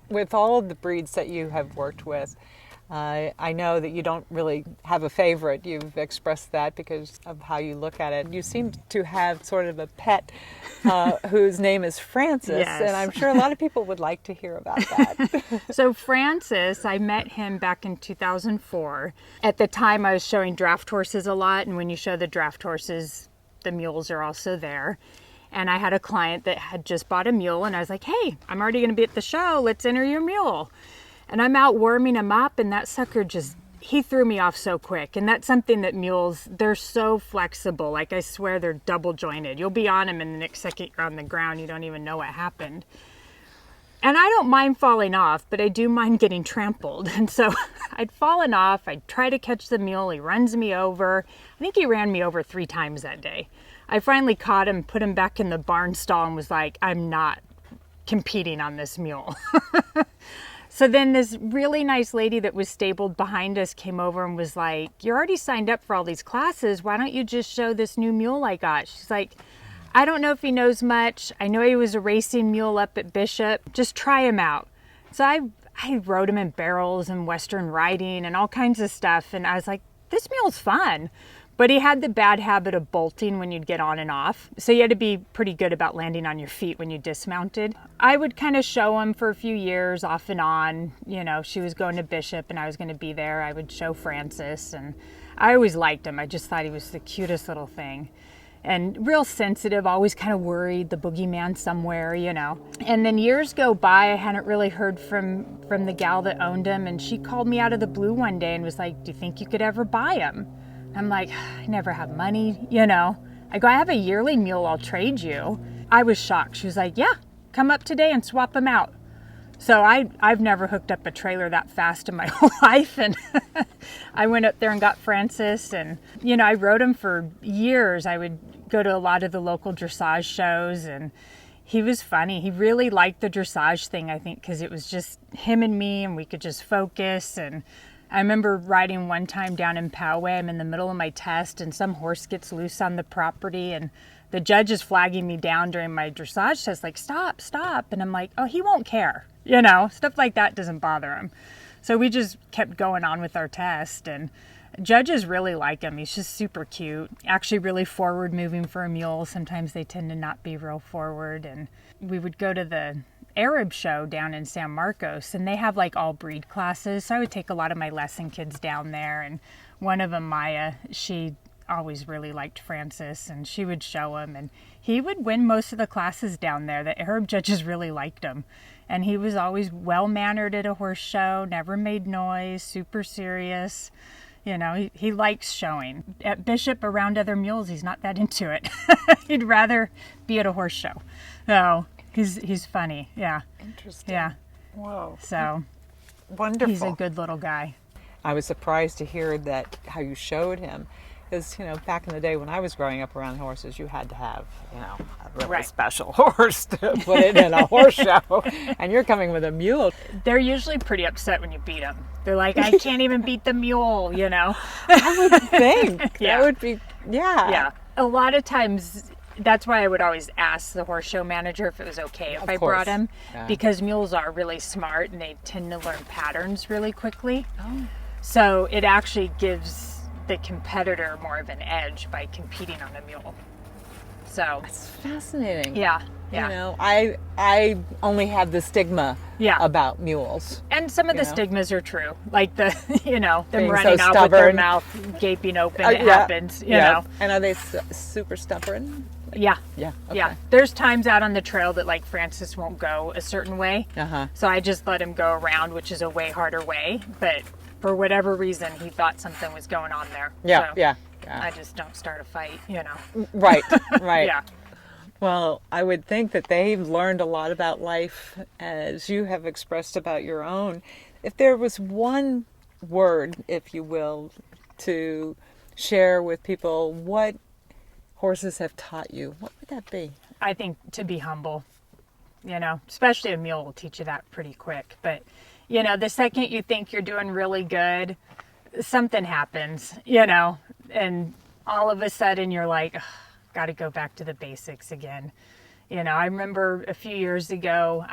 with all of the breeds that you have worked with, I know that you don't really have a favorite. You've expressed that because of how you look at it. You seem to have sort of a pet whose name is Francis, Yes. and I'm sure a lot of people would like to hear about that. So Francis, I met him back in 2004. At the time, I was showing draft horses a lot, and when you show the draft horses, the mules are also there. And I had a client that had just bought a mule, and I was like, hey, I'm already going to be at the show. Let's enter your mule. And I'm out warming him up, and that sucker he threw me off so quick. And that's something that mules, they're so flexible. Like, I swear they're double jointed. You'll be on them, and the next second you're on the ground. You don't even know what happened. And I don't mind falling off, but I do mind getting trampled. And so I'd fallen off. I'd try to catch the mule. He runs me over. I think he ran me over 3 times that day. I finally caught him, put him back in the barn stall, and was like, I'm not competing on this mule. So then this really nice lady that was stabled behind us came over and was like, you're already signed up for all these classes. Why don't you just show this new mule I got? She's like, I don't know if he knows much. I know he was a racing mule up at Bishop. Just try him out. So I rode him in barrels and Western riding and all kinds of stuff. And I was like, this mule's fun. But he had the bad habit of bolting when you'd get on and off. So you had to be pretty good about landing on your feet when you dismounted. I would kind of show him for a few years off and on. You know, she was going to Bishop and I was going to be there. I would show Francis, and I always liked him. I just thought he was the cutest little thing. And real sensitive, always kind of worried, the boogeyman somewhere, you know. And then years go by, I hadn't really heard from the gal that owned him. And she called me out of the blue one day and was like, do you think you could ever buy him? I'm like, I never have money, you know. I go, I have a yearly mule, I'll trade you. I was shocked. She was like, yeah, come up today and swap him out. So I've never hooked up a trailer that fast in my whole life. And I went up there and got Francis, and, you know, I rode him for years. I would go to a lot of the local dressage shows, and he was funny. He really liked the dressage thing, I think, because it was just him and me, and we could just focus. And I remember riding one time down in Poway. I'm in the middle of my test, and some horse gets loose on the property, and the judge is flagging me down during my dressage test, like, stop, stop. And I'm like, oh, he won't care. You know, stuff like that doesn't bother him. So we just kept going on with our test, and judges really like him. He's just super cute. Actually really forward moving for a mule. Sometimes they tend to not be real forward. And we would go to the Arab show down in San Marcos, and they have like all breed classes. So I would take a lot of my lesson kids down there, and one of them, Maya, she always really liked Francis, and she would show him, and he would win most of the classes down there. The Arab judges really liked him, and he was always well-mannered at a horse show, never made noise, super serious. You know, he likes showing. At Bishop, around other mules, he's not that into it. He'd rather be at a horse show. So he's funny, yeah. Interesting. Yeah. Whoa. So Wonderful. he's a good little guy. I was surprised to hear that, how you showed him. Because, you know, back in the day when I was growing up around horses, you had to have, you know, a really special horse to put it in a horse show. And you're coming with a mule. They're usually pretty upset when you beat them. They're like, I can't even beat the mule, you know? I would think. Yeah. That would be, yeah. Yeah. A lot of times, that's why I would always ask the horse show manager if it was okay if I brought him. Yeah. Because mules are really smart and they tend to learn patterns really quickly. Oh. So it actually gives the competitor more of an edge by competing on a mule. So That's fascinating. yeah. You know, I only have the stigma about mules. And some of the stigmas are true. Like the, you know, them Being running so out with their stubborn. mouth gaping open. It happens, you know. And are they super stubborn? Yeah. Yeah. Okay. Yeah. There's times out on the trail that like Francis won't go a certain way. Uh-huh. So I just let him go around, which is a way harder way. But for whatever reason, he thought something was going on there. Yeah. So Yeah. I just don't start a fight, you know. Right. Right. Yeah. Well, I would think that they've learned a lot about life, as you have expressed about your own. If there was one word, if you will, to share with people what horses have taught you, what would that be? I think to be humble, you know, especially a mule will teach you that pretty quick. But, you know, the second you think you're doing really good, something happens, you know, and all of a sudden you're like, got to go back to the basics again. You know, I remember a few years ago,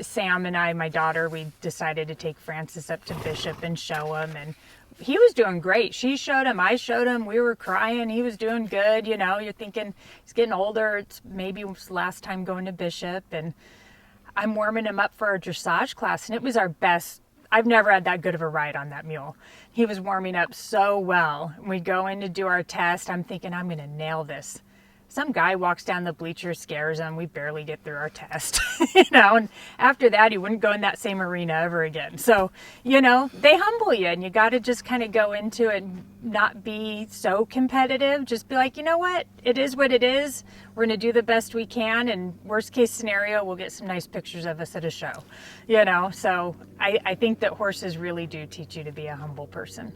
Sam and I, my daughter, we decided to take Francis up to Bishop and show him, and he was doing great. She showed him, I showed him, we were crying, he was doing good. You know, you're thinking he's getting older, it's maybe his last time going to Bishop, and I'm warming him up for our dressage class, and it was our best. I've never had that good of a ride on that mule. He was warming up so well. We go in to do our test. I'm thinking, I'm going to nail this. Some guy walks down the bleacher, scares him. We barely get through our test, you know, and after that, he wouldn't go in that same arena ever again. So, you know, they humble you, and you got to just kind of go into it and not be so competitive. Just be like, you know what? It is what it is. We're going to do the best we can. And worst case scenario, we'll get some nice pictures of us at a show, you know? So I think that horses really do teach you to be a humble person.